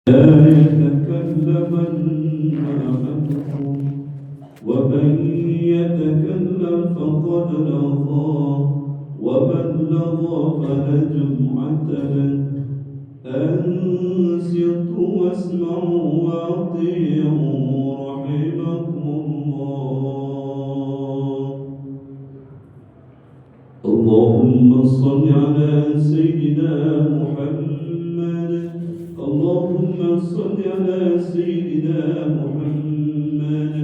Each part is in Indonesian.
لا يتكلمن أحدكم ومن يتكلم فقد لغى ومن لغى فلا جمعة له أنصتوا واسمعوا وأطيعوا رحمكم الله. اللهم صل على سيدنا محمد. اللهم صل على سيدنا محمد.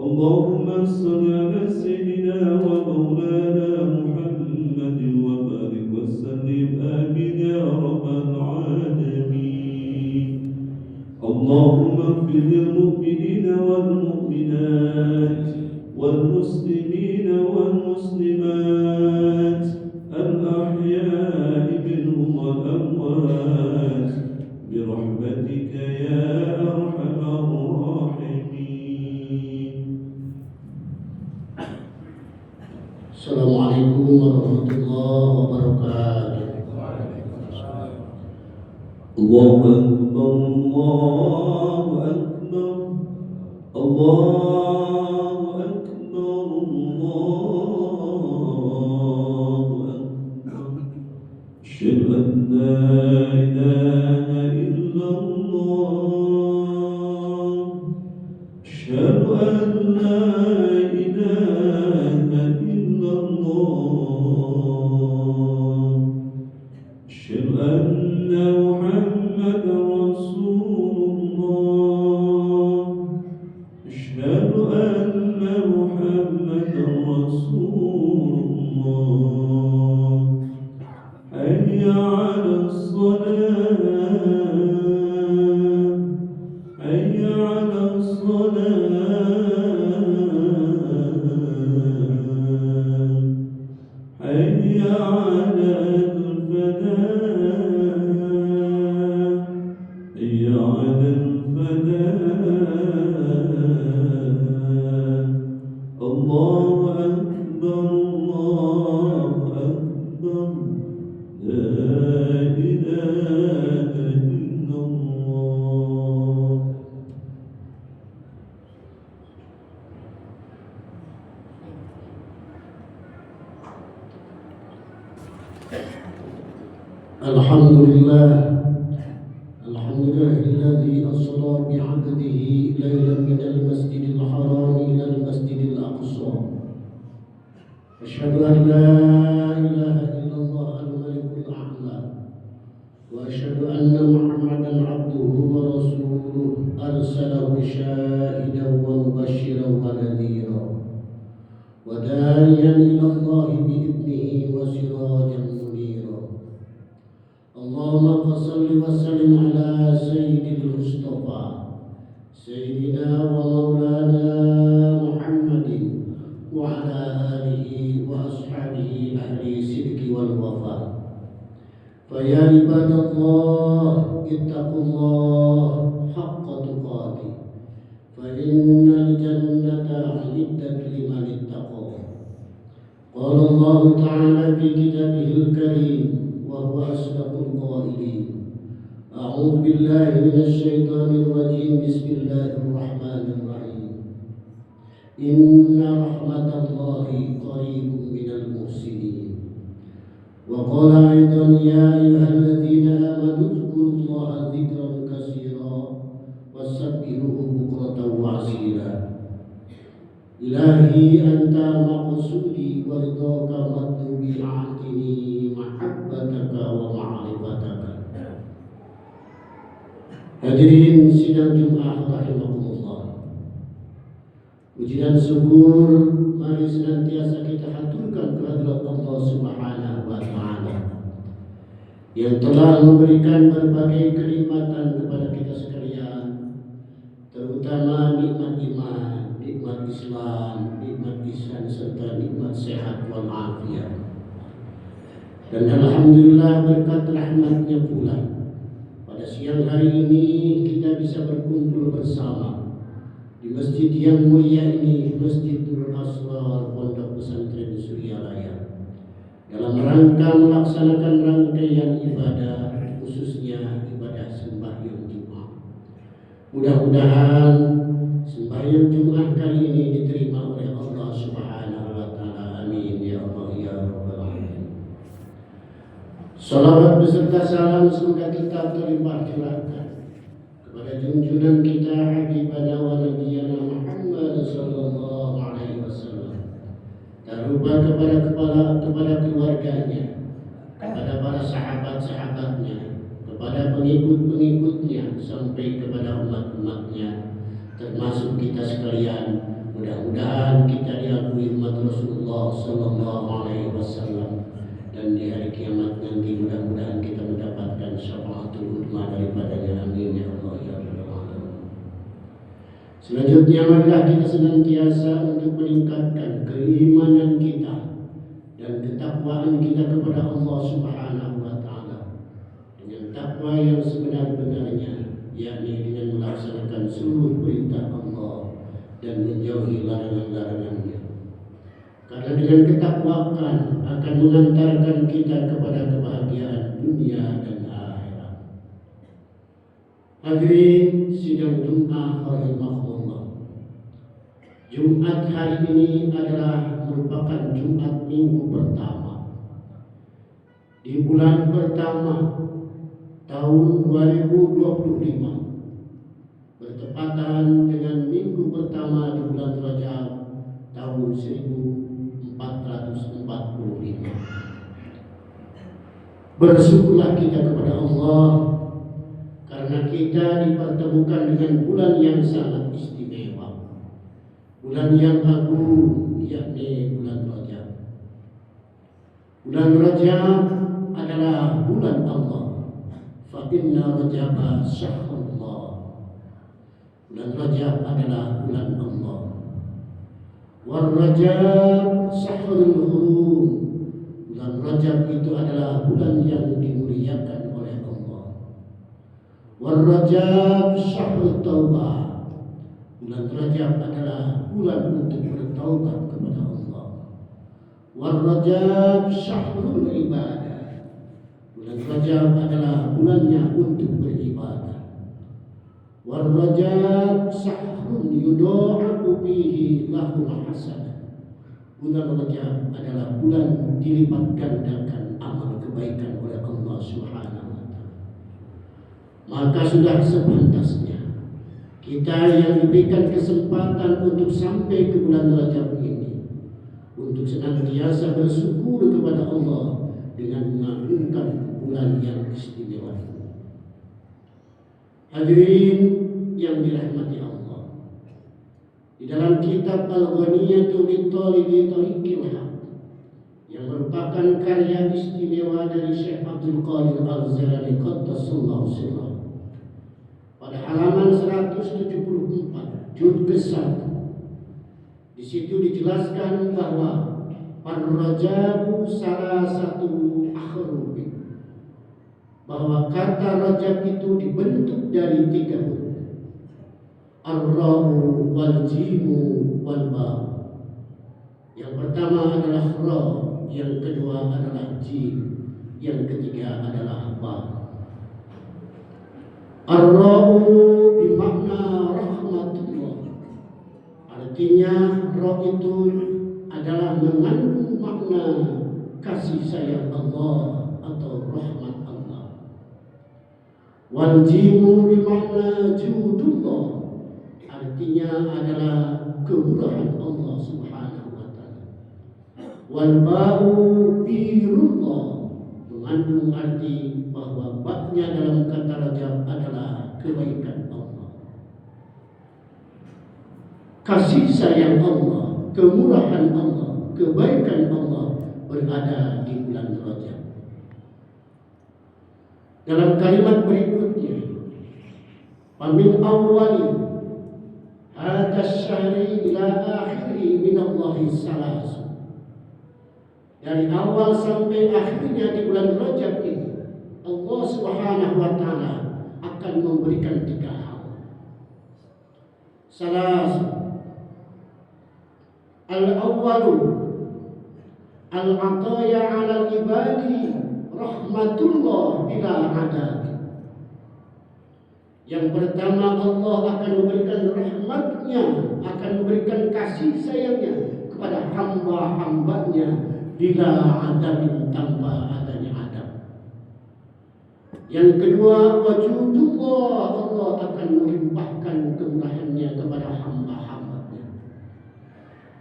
اللهم صل على سيدنا ومولانا محمد وبارك وسلم آمين يا رب العالمين. اللهم اغفر للمؤمنين والمؤمنات والمسلمين والمسلمات الأحياء منهم والأموات برحمتك يا أرحم الراحمين. السلام عليكم ورحمة الله وبركاته. الله أكبر الله أكبر الله أكبر الله أكبر. أشهد أن لا إله إلا الله. أشهد أن لا إله إلا الله. أشهد أن محمدا رسول الله. أشهد أن محمدا رسول الله. حي على الصلاة حي على الصلاة حي على الفلاح حي على الفلاح. الله أكبر الله أكبر لا إله إلا الله. الحمد لله الذي أسرى بعبده ليلا من المسجد الحرام إلى المسجد الأقصى. أشهد أن لا إله إلا الله الملك الأعلى وأشهد أن محمدا عبده ورسوله أرسله شاهدا ومبشرا ونذيرا وداعيا إلى الله بإذنه وسراجا منيرا. اللهم صل وسلم على سيد المصطفى سيدنا ومولانا محمد وعلى آله وأصحابه أهل الصدق والوفاء. فيا عباد الله اتقوا الله حق تقاته فإن الجنة أعدت لمن اتقى. قال الله تعالى في كتابه الكريم وهو أصدق القائلين: أعوذ بالله من الشيطان الرجيم. بسم الله الرحمن الرحيم. إن رحمة الله قريب من المحسنين. وقال أيضا: يا أيها الذين آمنوا اذكروا الله ذكرا كثيرا وسبحوه بكرة وأصيلا. إلهي أنت مقصودي ورضاك مطلوبي، أعطني محبتك ومعرفتك. Hadirin sidang Jumat rahimakumullah. Puji dan syukur mari senantiasa kita haturkan kehadirat Allah Subhanahu wa taala yang telah memberikan berbagai kenikmatan kepada kita sekalian, terutama nikmat iman, nikmat Islam, nikmat ihsan serta nikmat sehat wal afiat. Dan alhamdulillah berkat rahmatnya pula pada siang hari ini kita bisa berkumpul bersama di masjid yang mulia ini, Masjid Nurul Asrar Pondok Pesantren Surya Raya, dalam rangka melaksanakan rangkaian ibadah, khususnya ibadah sembahyang Jumat. Mudah-mudahan sembahyang Jumat kali ini diterima oleh Allah Subhanahu wa taala. Amin ya Allah ya rabbal alamin. Salawat beserta salam semoga kita terlimpah curahkan kepada junjungan kita Habibana wa Nabiyana Muhammad sallallahu alaihi wasallam. Tak lupa kepada keluarganya, kepada para sahabat-sahabatnya, kepada pengikut-pengikutnya sampai kepada umat-umatnya, termasuk kita sekalian. Mudah-mudahan kita diakui umat Rasulullah sallallahu alaihi wasallam, dan di hari kiamat nanti mudah-mudahan kita mendapatkan syafaatul uzma daripadanya. Amin ya Allah ya rabbal alamin. Selanjutnya marilah kita senantiasa untuk meningkatkan keimanan kita dan ketakwaan kita kepada Allah Subhanahu wa taala dengan takwa yang sebenar-benarnya, yakni dengan melaksanakan seluruh perintah Allah dan menjauhi larangan-larangannya. Karena dengan ketakwaan akan mengantarkan kita kepada kebahagiaan dunia dan akhirat. Hadirin sidang Jumat rahimahullah. Jumat hari ini adalah merupakan Jumat minggu pertama di bulan pertama tahun 2025, bertepatan dengan minggu pertama di bulan Rajab tahun 1445. Bersyukurlah kita kepada Allah karena kita dipertemukan dengan bulan yang sangat istimewa, bulan yang agung, yakni bulan Rajab. Bulan Rajab adalah bulan Allah. Fa inna Rajaba syahrullah. Bulan Rajab adalah bulan Allah. War Rajab syahrul hurum. Bulan Rajab itu adalah bulan yang dimuliakan oleh Allah. War Rajab syahrul taubah. Bulan Rajab adalah bulan untuk bertaubat kepada Allah. War Rajab syahrul ibadah. Bulan Rajab adalah bulannya untuk beribadah. War Rajab syahrun yudha'u fihi lahul hasanah. Bulan Rajab adalah bulan dilipat gandakan amal kebaikan oleh Allah Subhanahu wa taala. Maka sudah sepantasnya kita yang diberikan kesempatan untuk sampai ke bulan Rajab ini untuk senantiasa bersyukur kepada Allah dengan mengagungkan bulan yang istimewa ini. Hadirin yang dirahmati Allah, di dalam kitab Al-Ghaniyatu Littalibi Tariqil Haq yang merupakan karya istimewa dari Syekh Abdul Qadir Al-Jilani Qaddasallahu sirrahu, pada halaman 174 juz ke-1, di situ dijelaskan bahwa Ar-Rajabu salah satu akhrubin, bahwa kata Rajab itu dibentuk dari 3 huruf, Ar-Ra'u wal Jimu wal Ba. Yang pertama adalah Ra, yang kedua adalah Jim, yang ketiga adalah Ba. Ar-Ra'u bermakna rahmatullah. Artinya Ra itu adalah mengandung makna kasih sayang Allah atau rahmat Allah. Wal Jimu bermakna judullah. Artinya adalah kemurahan Allah Subhanahu wa taala. Wal Ba'u birullah, mengandung arti bahwa baknya dalam kata Rajab adalah kebaikan Allah, kasih sayang Allah, kemurahan Allah, kebaikan Allah berada di bulan Rajab. Dalam kalimat berikutnya, Famin awwali hadha syahri ila akhiri minallahi salas. Dari awal sampai akhirnya di bulan Rajab ini, Allah Subhanahu wa taala akan memberikan 3 hal. Salas. Al-awwalu al-ataya 'ala al-ibadi rahmatullah bila adab. Yang pertama, Allah akan memberikan rahmatnya, akan memberikan kasih sayangnya kepada hamba-hambanya bila adabin tanpa adanya adab. Yang kedua, wajudullah, Allah akan melimpahkan kemurahannya kepada hamba-hambanya.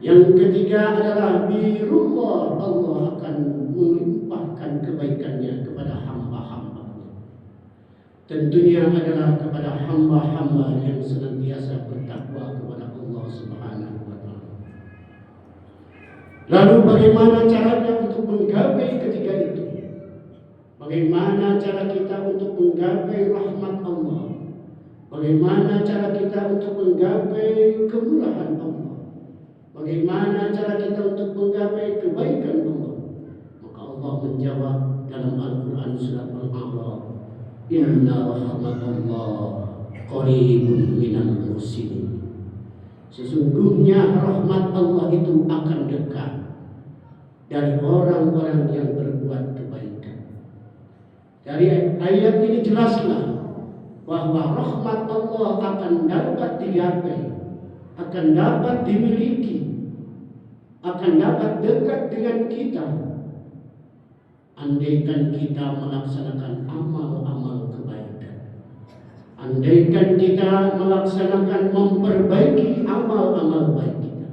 Yang ketiga adalah birullah, Allah akan melimpahkan kebaikannya kepada hamba-hambanya. Tentunya adalah kepada hamba-hamba yang senantiasa bertakwa kepada Allah Subhanahu wa taala. Lalu bagaimana caranya untuk menggapai ketiga itu? Bagaimana cara kita untuk menggapai rahmat Allah? Bagaimana cara kita untuk menggapai kemurahan Allah? Bagaimana cara kita untuk menggapai kebaikan Allah? Maka Allah menjawab dalam Al-Quran surat Al-A'raf, Inna rahmatullah qaribun minal muhsinin. Sesungguhnya rahmat Allah itu akan dekat dari orang-orang yang berbuat kebaikan. Dari ayat ini jelaslah bahwa rahmat Allah akan dapat digapai, akan dapat dimiliki, akan dapat dekat dengan kita andaikan kita melaksanakan amal-amal kebaikan. Andaikan kita melaksanakan memperbaiki amal-amal baik kita.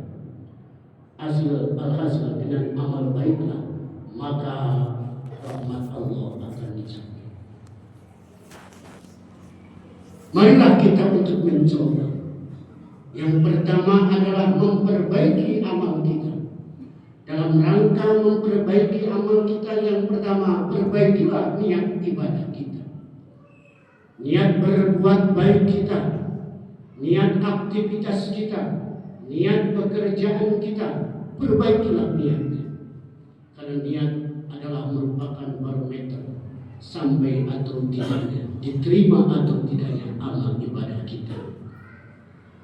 Alhasil dengan amal baiklah maka rahmat Allah akan dicapai. Marilah kita untuk mencoba. Yang pertama adalah memperbaiki amal kita. Dalam rangka memperbaiki amal kita, yang pertama, perbaikilah niat ibadah kita. Niat berbuat baik kita, niat aktivitas kita, niat pekerjaan kita, perbaikilah niatnya. Karena niat adalah merupakan barometer sampai atau tidaknya, diterima atau tidaknya amal ibadah kita.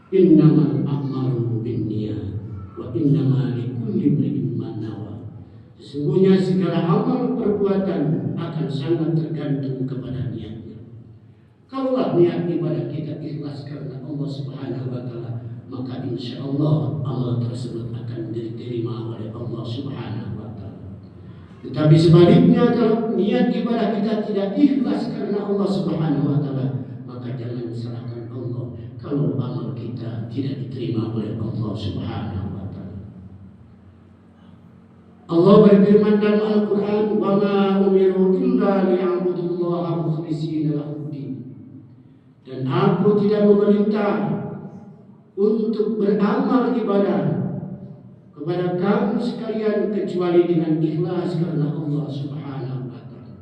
Innamal a'malu binniyat wa innama likulli imrin ma nawa. Sesungguhnya segala amal perbuatan akan sangat tergantung kepada niatnya. Kalaulah niat ibadah kita ikhlas karena Allah Subhanahu wa taala, maka insyaallah amal tersebut akan diterima oleh Allah Subhanahu wa taala. Tetapi sebaliknya, kalau niat ibadah kita tidak ikhlas karena Allah Subhanahu wa taala, maka jangan salahkan Allah kalau amal kita tidak diterima oleh Allah Subhanahu wa taala. Allah berfirman dalam Al-Qur'an, "Wa ma umiru illa liya'budullaha mukhlishina lahu-d-din." Dan aku tidak memerintah untuk beramal ibadah kepada kamu sekalian kecuali dengan ikhlas karena Allah Subhanahu wa taala.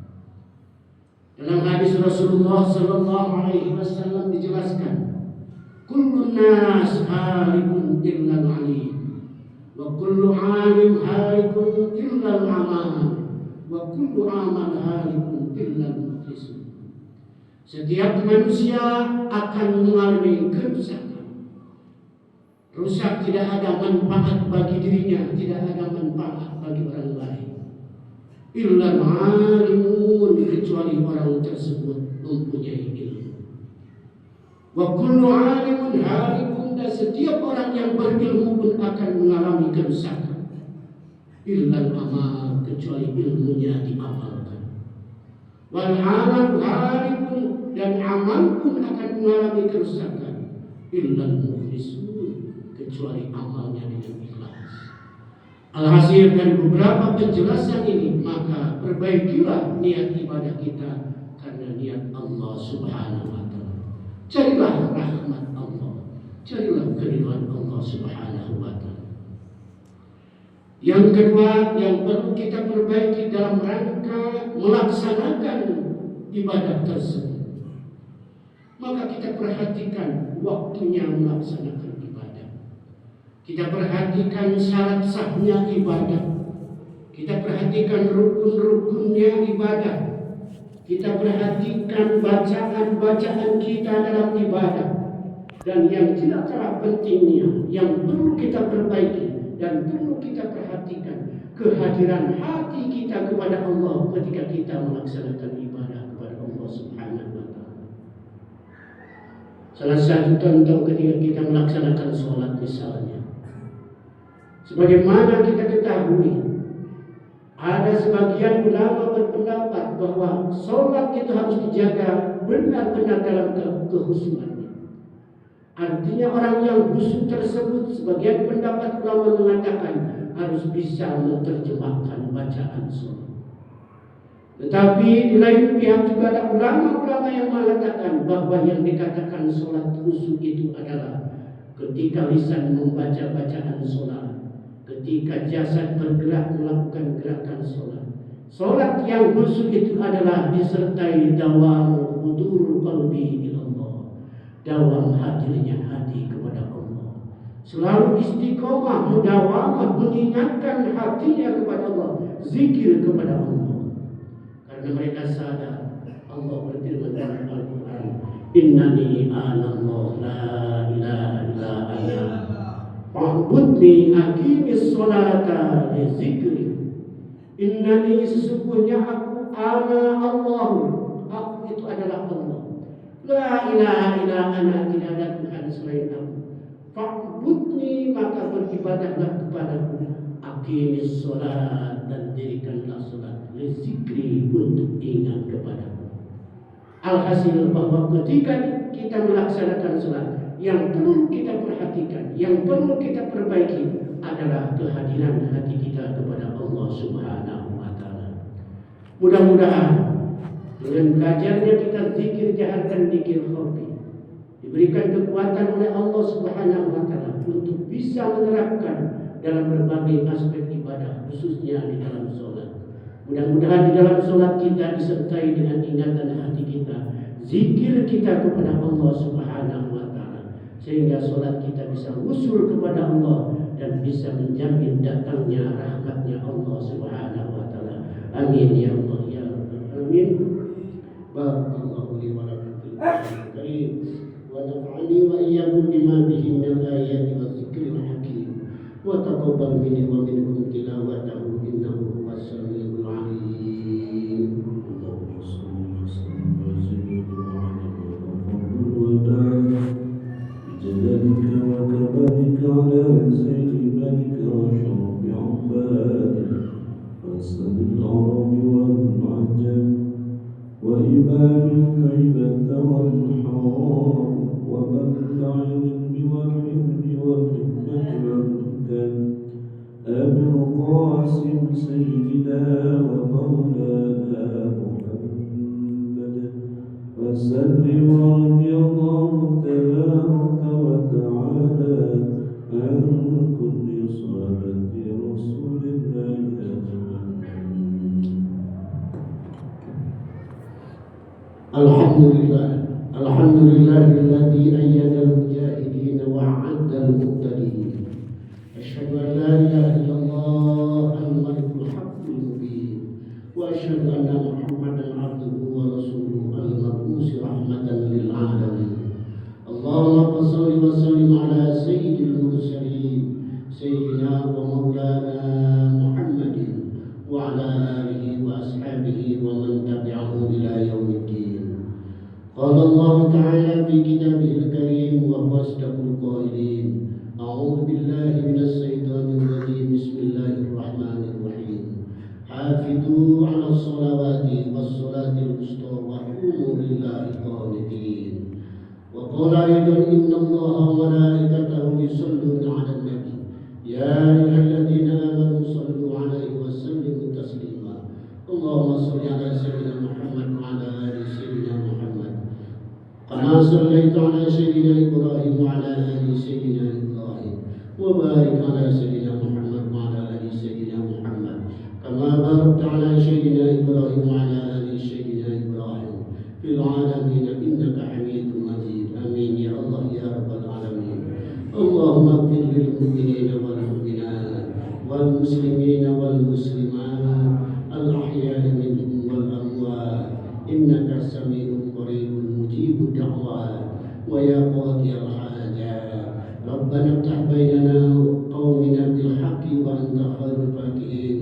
Dalam hadis Rasulullah sallallahu alaihi wasallam dijelaskan, kullun nas halikun illa al-alim wa kullu alim halikun illa al-amal wa kullu amal halikun illa al-mukhlisun. Setiap manusia akan mengalami kerusakan. Rusak tidak ada manfaat bagi dirinya, tidak ada manfaat bagi orang lain. Illa al-alimun, kecuali orang tersebut mempunyai ilmu. Wa kullu alimun halikun, dan setiap orang yang berilmu pun akan mengalami kerusakan. Illa al-amal, kecuali ilmunya diamalkan. Wal amal halikun, dan amal pun akan mengalami kerusakan. Illa al-mukhlisun, kecuali amalnya dengan ikhlas. Alhasil dari beberapa penjelasan ini, maka perbaikilah niat ibadah kita karena niat Allah Subhanahu wa taala. Carilah rahmat Allah, carilah keridhaan Allah Subhanahu wa taala. Yang kedua yang perlu kita perbaiki dalam rangka melaksanakan ibadah tersebut, maka kita perhatikan waktunya melaksanakan ibadah. Kita perhatikan syarat sahnya ibadah. Kita perhatikan rukun-rukunnya ibadah. Kita perhatikan bacaan-bacaan kita dalam ibadah. Dan yang tidak kalah pentingnya, yang perlu kita perbaiki dan perlu kita perhatikan, kehadiran hati kita kepada Allah ketika kita melaksanakan ibadah kepada Allah Subhanahu wa taala. Salah satu contoh ketika kita melaksanakan sholat misalnya, sebagaimana kita ketahui, ada sebagian ulama berpendapat bahwa sholat itu harus dijaga benar-benar dalam kehusuannya. Artinya orang yang khusyuk tersebut, sebagian pendapat ulama mengatakan harus bisa menerjemahkan bacaan sholat. Tetapi di lain pihak juga ada ulama-ulama yang mengatakan bahwa yang dikatakan sholat khusyuk itu adalah ketika lisan membaca bacaan sholat, ketika jasad bergerak melakukan gerakan sholat. Sholat yang khusyuk itu adalah disertai dawam hudur qalbi ilallah, dawam hadirnya hati kepada Allah, selalu istiqomah mudawamah mengingatkan hatinya kepada Allah, zikir kepada Allah. Karena mereka sadar Allah berfirman dalam Al-Quran, Innani anallah la ilaha illa ana fa'budni aqimis sholata li zikri. Innani sesungguhnya aku ana Allah, aku itu adalah Allah. La ilaha illa ana, tidak ada Tuhan selain aku. Fa'budni, maka beribadahlah kepadaku. Aqimis sholat, dan dirikanlah sholat, zikri, untuk ingat kepadaku. Alhasil bahwa ketika kita melaksanakan sholat, yang perlu kita perhatikan, yang perlu kita perbaiki adalah kehadiran hati kita kepada Allah Subhanahu wa Ta'ala. Mudah-mudahan dengan belajarnya kita zikir jahar dan zikir khafi, diberikan kekuatan oleh Allah Subhanahu wa Ta'ala untuk bisa menerapkan dalam berbagai aspek ibadah, khususnya di dalam sholat. Mudah-mudahan di dalam sholat kita disertai dengan ingatan hati kita, zikir kita kepada Allah Subhanahu wa Ta'ala, sehingga sholat kita bisa usul kepada Allah dan bisa menjamin datangnya rahmatnya Allah Subhanahu wa Ta'ala. Amin ya Allah ya Rabbal alamin. Barakallahu li wa lakum fil Qur'anil karim wa nafa'ani wa iyyakum bima bihi min al-ayati wa dzikril hakim. Wa taqabbal minni wa minkum tilawatahu innahu huwas samiul alim. Allahumma salli wa sallim wa zid wa barik bijalalika wa kamalika ala sayyidi malika wa sharafi ibadika fasadil arabi wal ajam wa imamil ghaibati wal haram wa manfa'il ilmi wal hilmi wal hikmati wal أبي القاسم سيدنا ومولانا محمد وسلم رضي الله تبارك وتعالى عن كل صحابة رسول الله أجمعين. الحمد لله الذي أيد المجاهدين وأعد المقتدين. أشهد أن لا إله إلا الله الملك الحق المبين، وأشهد أن محمدا عبده ورسوله المبعوث رحمة للعالمين. اللهم صل وسلم على سيد المرسلين سيدنا ومولانا محمد وعلى آله وأصحابه ومن تبعهم إلى يوم الدين. قال الله تعالى في كتابه الكريم وهو أصدق القائلين: أعوذ بالله من الشيطان الرجيم. بسم الله الرحمن الرحيم. حافظوا على الصلوات والصلاة الوسطى وقوموا لله قانتين. وقال أيضا: إن الله وملائكته يصلون على النبي يا أيها الذين آمنوا صلوا عليه وسلموا تسليما. اللهم صل على سيدنا محمد وعلى آل سيدنا محمد كما صليت على سيدنا إبراهيم وعلى آل سيدنا إبراهيم، وبارك على سيدنا محمد وعلى آل سيدنا محمد كما باركت على سيدنا إبراهيم وعلى آل سيدنا إبراهيم في العالمين إنك حميد مجيد. آمين يا الله يا رب العالمين. اللهم اغفر للمؤمنين والمؤمنات والمسلمين والمسلمات الأحياء منهم والأموات إنك سميع قريب مجيب الدعوات ويا قاضي الحاجات. ربنا افتح بيننا وقومنا بالحق وأنت خير الفاتحين.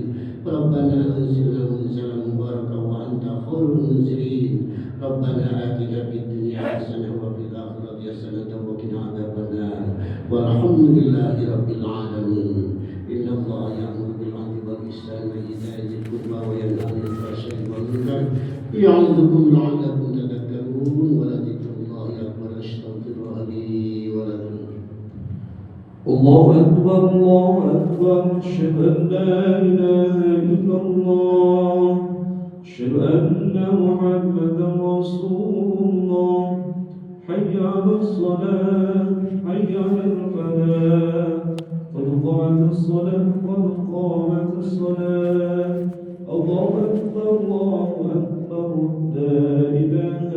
ربنا أنزلنا منزلا مباركا وأنت خير المنزلين. ربنا آتنا في الدنيا حسنة وفي الآخرة حسنة وقنا عذاب النار والحمد لله رب العالمين. إن الله يأمر بالعدل والإحسان وإيتاء ذي القربى وينهى عن الفحشاء والمنكر يعظكم لعلكم تذكرون ولذكر الله أكبر. أستغفر الله لي ولكم. الله أكبر الله أكبر. أشهد أن لا إله إلا الله. أشهد أن محمدا رسول الله. حي على الصلاة حي على الفلاح. قد قامت الصلاة قد قامت الصلاة. الله أكبر الله أكبر. لا إله